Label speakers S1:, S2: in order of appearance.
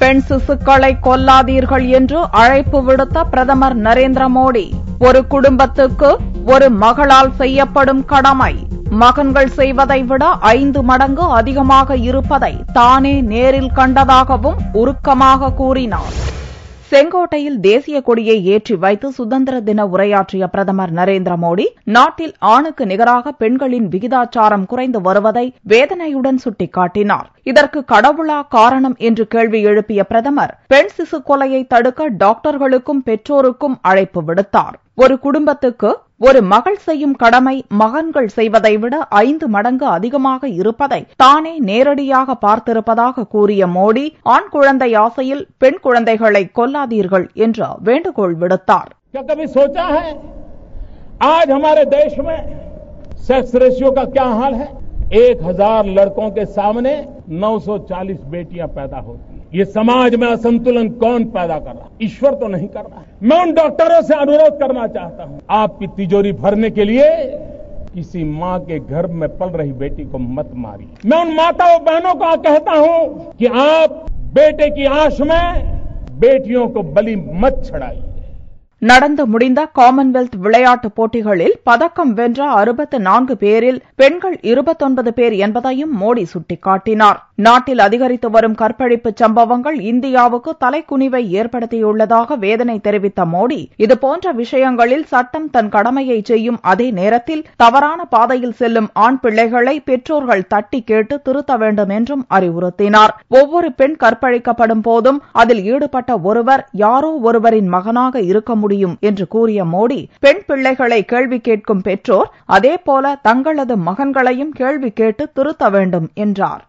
S1: பெண் சிசுக்களை கொல்லாதீர்கள் என்று அழைப்பு விடுத்த பிரதமர் நரேந்திர மோடி. ஒரு குடும்பத்துக்கு ஒரு மகளால் செய்யப்படும் கடமை மகன்கள் செய்வதை விட 5 மடங்கு அதிகமாக இருப்பதை தானே நேரில் கண்டதாகவும் உருக்கமாக கூறினார். செங்கோட்டையில் தேசிய கொடியை ஏற்றி வைத்து சுதந்திர தின உரையாற்றிய பிரதமர் நரேந்திர மோடி, நாட்டில் ஆணுக்கு நிகராக பெண்களின் விகிதாச்சாரம் குறைந்து வருவதை வேதனையுடன் சுட்டிக்காட்டினார். இதற்கு கடவுளா காரணம் என்று கேள்வி எழுப்பிய பிரதமர், பெண் சிசு கொலையை தடுக்க டாக்டர்களுக்கும் பெற்றோருக்கும் அழைப்பு விடுத்தார். ஒரு குடும்பத்துக்கு ஒரு மகள் செய்யும் கடமை மகன்கள் செய்வதை விட 5 மடங்கு அதிகமாக இருப்பதை தானே நேரடியாக பார்த்திருப்பதாக கூறிய மோடி, ஆண் குழந்தை ஆசையில் பெண் குழந்தைகளை கொல்லாதீர்கள் என்று வேண்டுகோள் விடுத்தார்.
S2: कभी सोचा है आज हमारे देश में सेक्स रेशियो का क्या हाल है? 1000 लड़कों के सामने 940 बेटियां पैदा होती हैं। ये समाज में असंतुलन कौन पैदा कर रहा है? ईश्वर तो नहीं कर रहा है। मैं उन डॉक्टरों से अनुरोध करना चाहता हूं, आपकी तिजोरी भरने के लिए किसी मां के गर्भ में पल रही बेटी को मत मारिए। मैं उन माताओं बहनों को कहता हूं कि आप बेटे की आश में बेटियों को बलि मत चढ़ाइए.
S1: நடந்து முடிந்த காமன்வெல்த் விளையாட்டுப் போட்டிகளில் பதக்கம் வென்ற 64 பேரில் பெண்கள் 29 பேர் என்பதையும் மோடி சுட்டிக்காட்டினார். நாட்டில் அதிகரித்து வரும் கற்பழிப்பு சம்பவங்கள் இந்தியாவுக்கு தலைக்குனிவை ஏற்படுத்தியுள்ளதாக வேதனை தெரிவித்த மோடி, இதுபோன்ற விஷயங்களில் சட்டம் தன் கடமையை செய்யும் அதே நேரத்தில் தவறான பாதையில் செல்லும் ஆண் பிள்ளைகளை பெற்றோர்கள் தட்டி கேட்டு திருத்த வேண்டும் என்றும் அறிவுறுத்தினார். ஒவ்வொரு பெண் கற்பழிக்கப்படும் போதும் அதில் ஈடுபட்ட ஒருவர் யாரோ ஒருவரின் மகனாக இருக்க முடியும் என்று கூறிய மோடி, பெண் பிள்ளைகளை கேள்வி கேட்கும் பெற்றோர் அதேபோல தங்களது மகன்களையும் கேள்வி கேட்டு திருத்த வேண்டும் என்றார்.